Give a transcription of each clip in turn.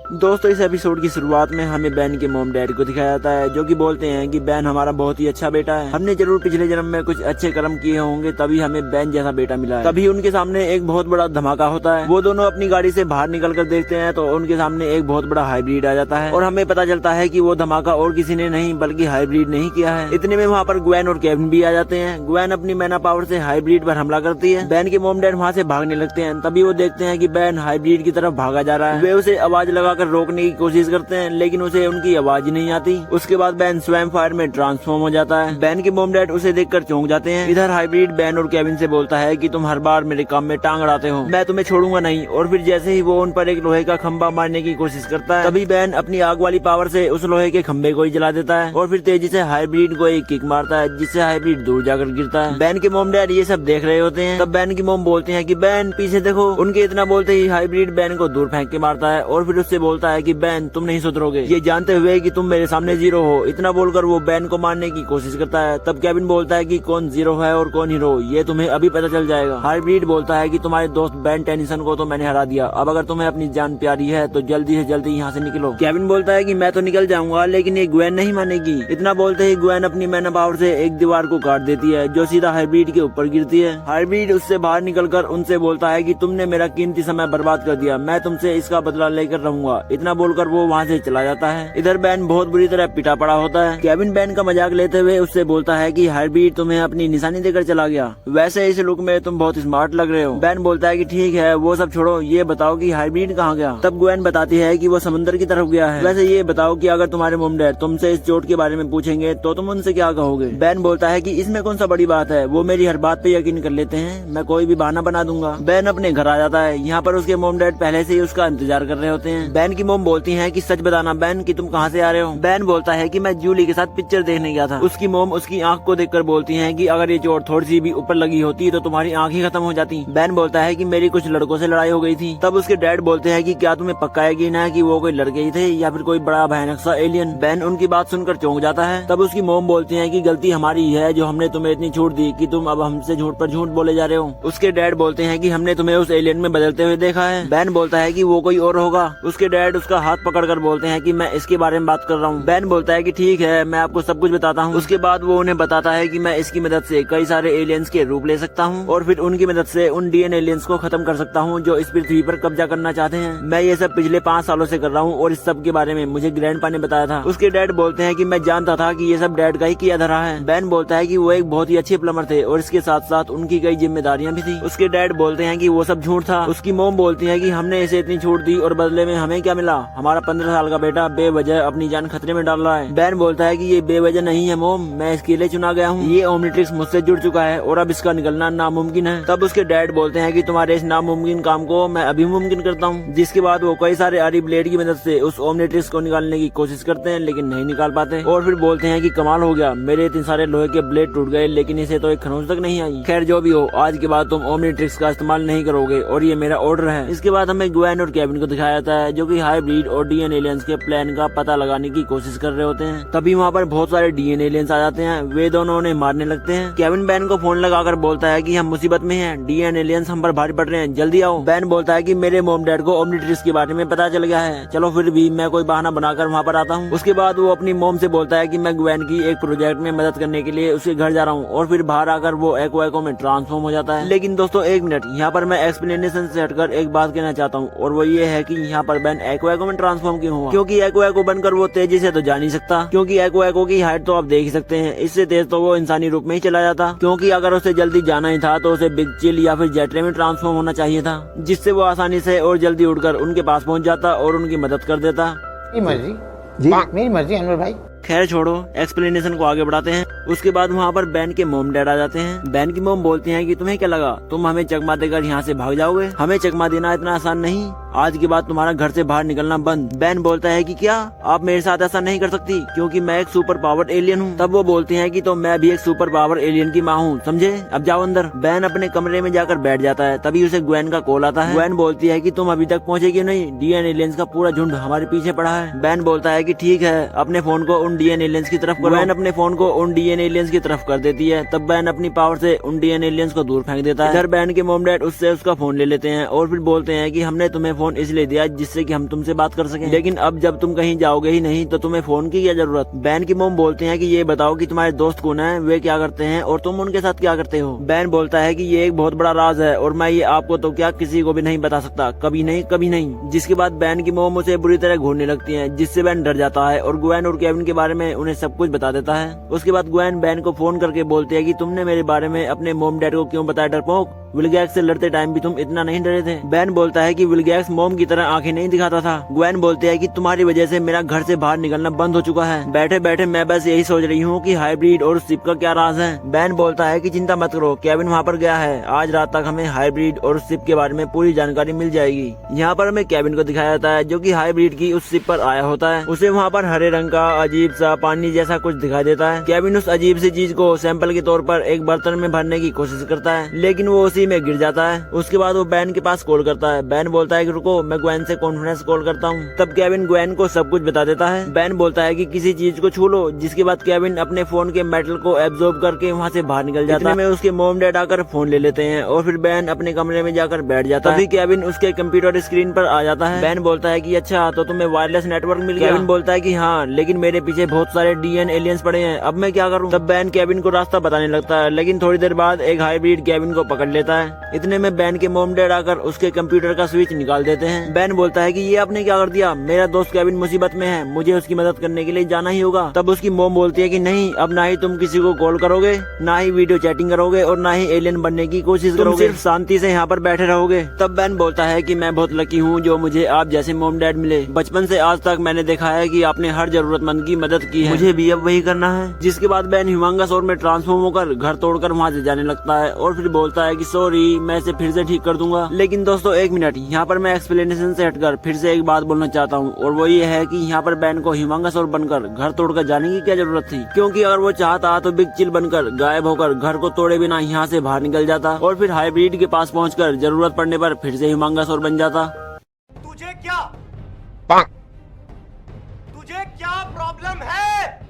दोस्तों इस एपिसोड की शुरुआत में हमें बैन के मॉम डैड को दिखाया जाता है, जो कि बोलते हैं कि बैन हमारा बहुत ही अच्छा बेटा है। हमने जरूर पिछले जन्म में कुछ अच्छे कर्म किए होंगे, तभी हमें बैन जैसा बेटा मिला है। तभी उनके सामने एक बहुत बड़ा धमाका होता है। वो दोनों अपनी गाड़ी से बाहर निकल कर देखते हैं तो उनके सामने एक बहुत बड़ा हाइब्रिड आ जाता है और हमें पता चलता है कि वो धमाका और किसी ने नहीं बल्कि हाइब्रिड ने ही किया है। इतने में वहाँ पर ग्वेन और केविन भी आ जाते हैं। ग्वेन अपनी मैना पावर से हाइब्रिड पर हमला करती है। बैन के मॉम डैड वहाँ से भागने लगते हैं। तभी वो देखते हैं कि बैन हाइब्रिड की तरफ भागा जा रहा है। वे उसे आवाज लगाकर रोकने की कोशिश करते हैं, लेकिन उसे उनकी आवाज नहीं आती। उसके बाद बैन स्वयं फायर में ट्रांसफॉर्म हो जाता है। बैन के मॉम डैड उसे देखकर चौंक जाते हैं। इधर हाइब्रिड बैन और केविन से बोलता है कि तुम हर बार मेरे काम में टांग अड़ाते हो, मैं तुम्हें छोड़ूंगा नहीं। और फिर जैसे ही वो उन पर एक लोहे का खंभा मारने की कोशिश करता है, तभी बैन अपनी आग वाली पावर से उस लोहे के खंभे को ही जला देता है और फिर तेजी से हाइब्रिड को एक किक मारता है, जिससे हाइब्रिड दूर जाकर गिरता है। बैन के मॉम डैड ये सब देख रहे होते हैं। तब बैन की मॉम बोलते हैं कि बैन पीछे देखो। उनके इतना बोलते ही हाइब्रिड बैन को दूर फेंक के मारता है और फिर उससे बोलता है कि बैन तुम नहीं सुधरोगे, ये जानते हुए कि तुम मेरे सामने जीरो हो। इतना बोलकर वो बैन को मारने की कोशिश करता है। तब केविन बोलता है कि कौन जीरो है और कौन हीरो, ये तुम्हें अभी पता चल जाएगा। हाइब्रिड बोलता है कि तुम्हारे दोस्त बैन टेनिसन को तो मैंने हरा दिया, अब अगर तुम्हें अपनी जान प्यारी है तो जल्दी से जल्दी यहाँ से निकलो। केविन बोलता है कि मैं तो निकल जाऊंगा, लेकिन ये ग्वेन नहीं मानेगी। इतना बोलते ही ग्वेन अपनी मैना पावर से एक दीवार को काट देती है, जो सीधा हाइब्रिड के ऊपर गिरती है। हाइब्रिड उससे बाहर निकलकर उनसे बोलता है कि तुमने मेरा कीमती समय बर्बाद कर दिया, मैं तुमसे इसका बदला लेकर रहूंगा। इतना बोलकर वो वहाँ से चला जाता है। इधर बैन बहुत बुरी तरह पिटा पड़ा होता है। केविन बैन का मजाक लेते हुए उससे बोलता है कि हाइब्रिड तुम्हें अपनी निशानी देकर चला गया, वैसे इस लुक में तुम बहुत स्मार्ट लग रहे हो। बैन बोलता है कि ठीक है वो सब छोड़ो, ये बताओ कि हाइब्रिड कहाँ गया। तब ग्वेन बताती है कि वो समुद्र की तरफ गया है। वैसे ये बताओ कि अगर तुम्हारे मॉम डैड तुमसे इस चोट के बारे में पूछेंगे तो तुम उनसे क्या कहोगे। बैन बोलता है कि इसमें कौन सा बड़ी बात है, वो मेरी हर बात पे यकीन कर लेते हैं, मैं कोई भी बहाना बना दूंगा। बैन अपने घर आ जाता है। यहाँ पर उसके मॉम डैड पहले से ही उसका इंतजार कर रहे होते हैं। बैन की मॉम बोलती है कि सच बताना बैन कि तुम कहाँ से आ रहे हो। बैन बोलता है कि मैं जूली के साथ पिक्चर देखने गया था। उसकी मॉम उसकी आंख को देखकर बोलती है कि अगर ये चोट थोड़ी सी भी ऊपर लगी होती तो तुम्हारी आंख ही खत्म हो जाती। बैन बोलता है कि मेरी कुछ लड़कों से लड़ाई हो गई थी। तब उसके डैड बोलते हैं कि क्या तुम्हें पक्का यकीन है कि वो कोई लड़के ही थे या फिर कोई बड़ा भयानक सा एलियन। बैन उनकी बात सुनकर चौंक जाता है। तब उसकी मॉम बोलती है कि गलती हमारी है जो हमने तुम्हें इतनी छूट दी कि तुम अब हमसे झूठ पर झूठ बोले जा रहे हो। उसके डैड बोलते हैं कि हमने तुम्हें उस एलियन में बदलते हुए देखा है। बैन बोलता है कि वो कोई और होगा। उसके डैड उसका हाथ पकड़कर बोलते हैं कि मैं इसके बारे में बात कर रहा हूँ। बैन बोलता है कि ठीक है मैं आपको सब कुछ बताता हूँ। उसके बाद वो उन्हें बताता है कि मैं इसकी मदद से कई सारे एलियंस के रूप ले सकता हूँ और फिर उनकी मदद से उन डीएन एलियंस को खत्म कर सकता हूँ जो इस पृथ्वी पर कब्जा करना चाहते हैं। मैं ये सब पिछले 5 सालों से कर रहा हूँ और इस सब के बारे में मुझे ग्रैंडपा ने बताया था। उसके डैड बोलते हैं कि मैं जानता था कि ये सब डैड का ही किया धरा है। बैन बोलता है कि वो एक बहुत ही अच्छे प्लम्बर थे और इसके साथ साथ उनकी कई जिम्मेदारियां भी थी। उसके डैड बोलते हैं कि वो सब झूठ था। उसकी मोम बोलती है कि हमने इसे इतनी छूट दी और बदले में हमें क्या मिला, हमारा 15 साल का बेटा बेवजह अपनी जान खतरे में डाल रहा है। बैन बोलता है कि ये बेवजह नहीं है मोम, मैं इसके लिए चुना गया हूँ। ये ओमनिट्रिक्स मुझसे जुड़ चुका है और अब इसका निकलना नामुमकिन है। तब उसके डैड बोलते हैं कि तुम्हारे इस नामुमकिन काम को मैं अभी मुमकिन करता हूँ। जिसके बाद वो कई सारे आरी ब्लेड की मदद से उस ओमनिट्रिक्स को निकालने की कोशिश करते हैं लेकिन नहीं निकाल पाते और फिर बोलते हैं कि कमाल हो गया, मेरे इतने सारे लोहे के ब्लेड टूट गए लेकिन इसे तो एक खरोंच तक नहीं आई। खैर जो भी हो, आज के बाद तुम ओमनिट्रिक्स का इस्तेमाल नहीं करोगे और ये मेरा ऑर्डर है। इसके बाद हमें ग्वेन और केविन को दिखाया जाता है जो कि हाइब्रिड और डीएन एलियंस के प्लान का पता लगाने की कोशिश कर रहे होते हैं। तभी वहाँ पर बहुत सारे डीएन एलियंस आ जाते हैं। वे दोनों उन्हें मारने लगते हैं। केविन बैन को फोन लगाकर बोलता है कि हम मुसीबत में हैं, डीएन एलियंस हम पर भारी पड़ रहे हैं, जल्दी आओ। बैन बोलता है कि मेरे मॉम डैड को ओमनिट्रिक्स के बारे में पता चल गया है, चलो फिर भी मैं कोई बहाना बनाकर वहाँ पर आता हूँ। उसके बाद वो अपनी मॉम से बोलता है कि मैं ग्वेन की एक प्रोजेक्ट में मदद करने के लिए उसके घर जा रहा हूँ और फिर बाहर आकर वो एक्वा में ट्रांसफॉर्म हो जाता है। लेकिन दोस्तों एक मिनट, यहाँ पर मैं एक्सप्लेनेशन से हटकर एक बात कहना चाहता हूँ और वो ये है कि यहाँ पर बैन एक्वा में ट्रांसफॉर्म क्यों हुआ। क्योंकि एक्वा बनकर वो तेजी से तो जा नहीं सकता, क्योंकि एक्वा की हाइट तो आप देख ही सकते हैं, इससे तेज तो वो इंसानी रूप में ही चला जाता। क्योंकि अगर उसे जल्दी जाना ही था तो उसे बिग चिल या फिर जेटरे में ट्रांसफॉर्म होना चाहिए था, जिससे वो आसानी से और जल्दी उड़कर उनके पास पहुँच जाता और उनकी मदद कर देता। मेरी मर्जी अनवर भाई। खैर छोड़ो, एक्सप्लेनेशन को आगे बढ़ाते हैं। उसके बाद वहाँ पर बैन के मॉम डैड आ जाते हैं। बैन की मॉम बोलती हैं कि तुम्हें क्या लगा तुम हमें चकमा देकर यहाँ से भाग जाओगे, हमें चकमा देना इतना आसान नहीं, आज के बाद तुम्हारा घर से बाहर निकलना बंद। बैन बोलता है कि क्या आप मेरे साथ ऐसा नहीं कर सकती क्योंकि मैं एक सुपर पावर एलियन हूँ। तब वो बोलती है कि तो मैं भी एक सुपर पावर एलियन की माँ हूँ, समझे, अब जाओ अंदर। बैन अपने कमरे में जाकर बैठ जाता है। तभी उसे ग्वेन का कॉल आता है। ग्वेन बोलती है कि तुम अभी तक पहुँचे क्यों नहीं, डीएन एलियंस का पूरा झुंड हमारे पीछे पड़ा है। बैन बोलता है कि ठीक है, अपने फोन को उन डीएन एलियंस की तरफ करो। बैन अपने फोन को उन डीएन एलियंस की तरफ कर देती है। तब बैन अपनी पावर से उन डीएन एलियंस को दूर फेंक देता है। इधर बैन के मॉम डैड उससे उसका फोन ले लेते हैं और फिर बोलते हैं कि हमने तुम्हें फोन इसलिए दिया जिससे कि हम तुमसे बात कर सकें, लेकिन अब जब तुम कहीं जाओगे ही नहीं तो तुम्हें फोन की क्या जरूरत। बैन की मोम बोलते हैं कि ये बताओ कि तुम्हारे दोस्त कौन है, वे क्या करते हैं और तुम उनके साथ क्या करते हो। बैन बोलता है कि ये एक बहुत बड़ा राज है और मैं ये आपको तो क्या किसी को भी नहीं बता सकता, कभी नहीं कभी नहीं। जिसके बाद बैन की मोम उसे बुरी तरह घूरने लगती है, जिससे बैन डर जाता है और ग्वेन और केविन के बारे में उन्हें सब कुछ बता देता है। उसके बाद ग्वेन बैन को फोन करके बोलती है कि तुमने मेरे बारे में अपने मोम डैड को क्यों बताया डरपोक, विलगैक्स से लड़ते टाइम भी तुम इतना नहीं डरे थे। बैन बोलता है कि विलगैक्स मोम की तरह आंखें नहीं दिखाता था। ग्वेन बोलती है कि तुम्हारी वजह से मेरा घर से बाहर निकलना बंद हो चुका है। बैठे बैठे मैं बस यही सोच रही हूँ कि हाइब्रिड और शिप का क्या राज है। बैन बोलता है कि चिंता मत करो, केविन वहाँ पर गया है, आज रात तक हमें हाइब्रिड और शिप के बारे में पूरी जानकारी मिल जाएगी। यहाँ पर हमें केविन को दिखाया जाता है जो कि हाइब्रिड की उस शिप पर आया होता है। उसे वहाँ पर हरे रंग का अजीब सा पानी जैसा कुछ दिखाई देता है। केविन उस अजीब सी चीज को सैंपल के तौर पर एक बर्तन में भरने की कोशिश करता है, लेकिन वो उसी में गिर जाता है। उसके बाद वो बैन के पास कॉल करता है। बैन बोलता है कि रुको, मैं ग्वेन से कॉन्फ्रेंस कॉल करता हूँ। तब केविन ग्वेन को सब कुछ बता देता है। बैन बोलता है कि किसी चीज को छू लो, जिसके बाद केविन अपने फोन के मेटल को एब्जॉर्ब करके वहाँ से बाहर निकल जाता है। उसके मोम डैड आकर फोन ले लेते हैं और फिर बैन अपने कमरे में जाकर बैठ जाता है। तभी केविन उसके कंप्यूटर स्क्रीन पर आ जाता है। बैन बोलता है कि अच्छा तो तुम्हें वायरलेस नेटवर्क मिल गया। केविन बोलता है कि हाँ, लेकिन मेरे पीछे बहुत सारे डीएन एलियंस पड़े हैं, अब मैं क्या करूँ। तब बैन केविन को रास्ता बताने लगता है, लेकिन थोड़ी देर बाद एक हाइब्रिड केविन को पकड़ लेता है। इतने में बैन के मोम डैड आकर उसके कंप्यूटर का स्विच निकाल देते हैं। बैन बोलता है कि ये आपने क्या कर दिया, मेरा दोस्त केविन मुसीबत में है, मुझे उसकी मदद करने के लिए जाना ही होगा। तब उसकी मोम बोलती है कि नहीं, अब ना ही तुम किसी को कॉल करोगे, ना ही वीडियो चैटिंग करोगे और ना ही एलियन बनने की कोशिश करोगे, सिर्फ शांति से यहाँ पर बैठे रहोगे। तब बैन बोलता है कि मैं बहुत लकी हूँ जो मुझे आप जैसे मोम डैड मिले। बचपन से आज तक मैंने देखा है कि आपने हर जरूरतमंद की मदद की है, मुझे भी अब वही करना है। जिसके बाद बैन ह्यूमंगस और में ट्रांसफॉर्म होकर घर तोड़कर वहाँ से जाने लगता है और फिर बोलता है कि सॉरी, मैं इसे फिर से ठीक कर दूंगा। लेकिन दोस्तों एक मिनट, यहाँ पर मैं एक्सप्लेनेशन से हटकर फिर से एक बात बोलना चाहता हूँ, और वो ये है कि यहाँ पर बैन को ह्यूमंगस और बनकर घर तोड़कर जाने की क्या जरूरत थी, क्योंकि अगर वो चाहता तो बिग चिल बनकर गायब होकर घर को तोड़े बिना यहाँ से बाहर निकल जाता और फिर हाइब्रिड के पास पहुंचकर जरूरत पड़ने पर फिर से ह्यूमंगस और बन जाता। तुझे क्या प्रॉब्लम है?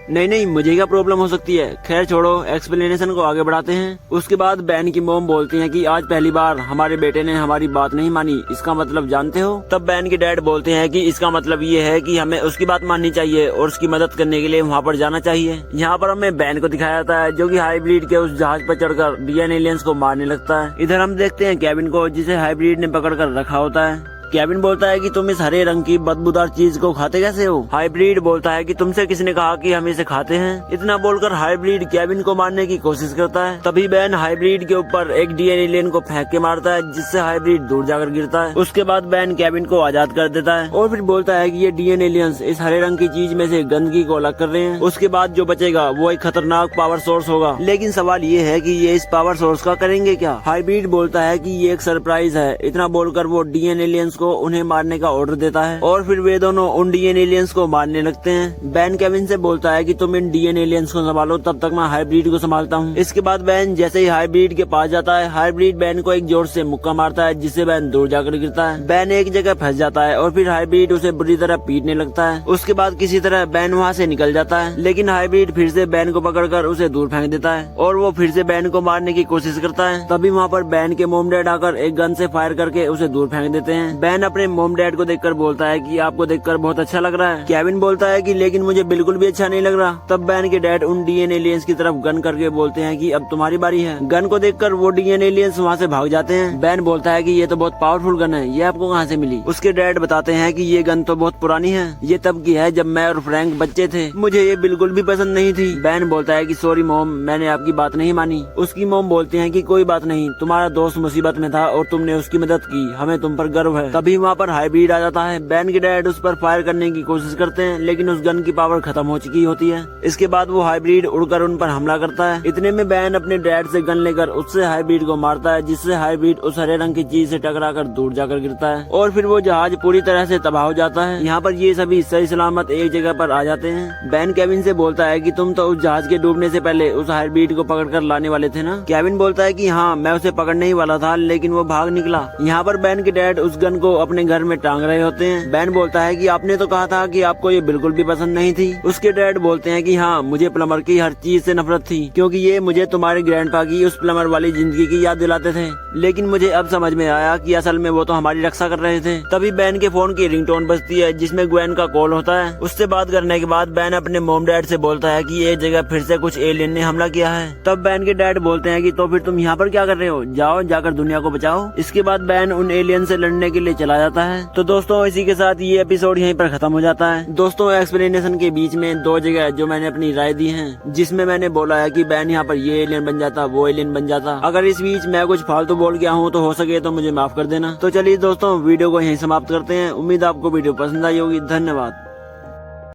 नहीं, मुझे क्या प्रॉब्लम हो सकती है। खैर छोड़ो, एक्सप्लेनेशन को आगे बढ़ाते हैं। उसके बाद बैन की मोम बोलती हैं कि आज पहली बार हमारे बेटे ने हमारी बात नहीं मानी, इसका मतलब जानते हो। तब बैन के डैड बोलते हैं कि इसका मतलब ये है कि हमें उसकी बात माननी चाहिए और उसकी मदद करने के लिए वहाँ पर जाना चाहिए। यहाँ पर हमें बैन को दिखाया जाता है जो कि हाइब्रिड के उस जहाज पर चढ़कर डीएन एलियंस को मारने लगता है। इधर हम देखते हैं केविन को, जिसे हाइब्रिड ने पकड़ कर रखा होता है। केविन बोलता है कि तुम इस हरे रंग की बदबूदार चीज को खाते कैसे हो। हाइब्रिड बोलता है कि तुमसे किसने कहा कि हम इसे खाते हैं। इतना बोलकर हाइब्रिड केविन को मारने की कोशिश करता है। तभी बैन हाइब्रिड के ऊपर एक डीएन एलियन को फेंक के मारता है, जिससे हाइब्रिड दूर जाकर गिरता है। उसके बाद बैन केविन को आजाद कर देता है और फिर बोलता है कि ये डीएन एलियंस इस हरे रंग की चीज में से गंदगी को अलग कर रहे हैं। उसके बाद जो बचेगा वो एक खतरनाक पावर सोर्स होगा, लेकिन सवाल ये है कि ये इस पावर सोर्स का करेंगे क्या। हाइब्रिड बोलता है कि ये एक सरप्राइज है। इतना बोलकर वो डीएन एलियंस को उन्हें मारने का ऑर्डर देता है और फिर वे दोनों उन डीएन एलियंस को मारने लगते हैं। बैन केविन से बोलता है कि तुम इन डीएन एलियंस को संभालो, तब तक मैं हाइब्रिड को संभालता हूँ। इसके बाद बैन जैसे ही हाइब्रिड के पास जाता है, हाइब्रिड बैन को एक जोर से मुक्का मारता है, जिससे बैन दूर जाकर गिरता है। बैन एक जगह फंस जाता है और फिर हाइब्रिड उसे बुरी तरह पीटने लगता है। उसके बाद किसी तरह बैन वहाँ से निकल जाता है, लेकिन हाइब्रिड फिर से बैन को पकड़कर उसे दूर फेंक देता है और वो फिर से बैन को मारने की कोशिश करता है। तभी वहाँ पर बैन के मोम डैड आकर एक गन से फायर करके उसे दूर फेंक देते हैं। बैन अपने मोम डैड को देखकर बोलता है कि आपको देखकर बहुत अच्छा लग रहा है। केविन बोलता है कि लेकिन मुझे बिल्कुल भी अच्छा नहीं लग रहा। तब बैन के डैड उन डीएन एलियंस की तरफ गन करके बोलते हैं कि अब तुम्हारी बारी है। गन को देखकर वो डीएन एलियंस वहाँ से भाग जाते हैं। बैन बोलता है कि ये तो बहुत पावरफुल गन है, ये आपको कहाँ से मिली। उसके डैड बताते हैं कि ये गन तो बहुत पुरानी है, ये तब की है जब मैं और फ्रैंक बच्चे थे, मुझे ये बिल्कुल भी पसंद नहीं थी। बैन बोलता है कि सॉरी मॉम, मैंने आपकी बात नहीं मानी। उसकी मॉम बोलती है कि कोई बात नहीं, तुम्हारा दोस्त मुसीबत में था और तुमने उसकी मदद की, हमें तुम पर गर्व है। तभी वहाँ पर हाइब्रिड आ जाता है। बैन के डैड उस पर फायर करने की कोशिश करते हैं, लेकिन उस गन की पावर खत्म हो चुकी होती है। इसके बाद वो हाइब्रिड उड़कर उन पर हमला करता है। इतने में बैन अपने डैड से गन लेकर उससे हाइब्रिड को मारता है, जिससे हाइब्रिड उस हरे रंग की चीज से टकराकर दूर जाकर गिरता है और फिर वो जहाज पूरी तरह से तबाह हो जाता है। यहाँ पर ये सभी सही सलामत एक जगह पर आ जाते हैं। बैन केविन से बोलता है कि तुम तो उस जहाज के डूबने से पहले उस हाइब्रिड को पकड़ कर लाने वाले थे ना। केविन बोलता है कि हाँ, मैं उसे पकड़ने ही वाला था, लेकिन वो भाग निकला। यहाँ पर बैन के डैड उस गन को अपने घर में टांग रहे होते हैं। बैन बोलता है कि आपने तो कहा था कि आपको ये बिल्कुल भी पसंद नहीं थी। उसके डैड बोलते हैं कि हाँ, मुझे प्लम्बर की हर चीज से नफरत थी, क्योंकि ये मुझे तुम्हारे ग्रैंडपा की उस प्लम्बर वाली जिंदगी की याद दिलाते थे। लेकिन मुझे अब समझ में आया कि असल में वो तो हमारी रक्षा कर रहे थे। तभी बैन के फोन की रिंगटोन बजती है, जिसमें ग्वेन का कॉल होता है। उससे बात करने के बाद बैन अपने मॉम डैड से बोलता है कि ये जगह फिर से कुछ एलियन ने हमला किया है। तब बैन के डैड बोलते हैं कि तो फिर तुम यहाँ पर क्या कर रहे हो, जाओ जाकर दुनिया को बचाओ। इसके बाद बैन उन एलियन से लड़ने के लिए चला जाता है। तो दोस्तों, इसी के साथ ये एपिसोड यहीं पर खत्म हो जाता है। दोस्तों, एक्सप्लेनेशन के बीच में 2 जगह जो मैंने अपनी राय दी है, जिसमें मैंने बोला है कि बैन यहाँ पर ये एलियन बन जाता, वो एलियन बन जाता। अगर इस बीच मैं कुछ फालतू बोल गया हूँ तो हो सके तो मुझे माफ कर देना। तो चलिए दोस्तों, वीडियो को यहीं समाप्त करते हैं। उम्मीद आपको वीडियो पसंद आई होगी। धन्यवाद।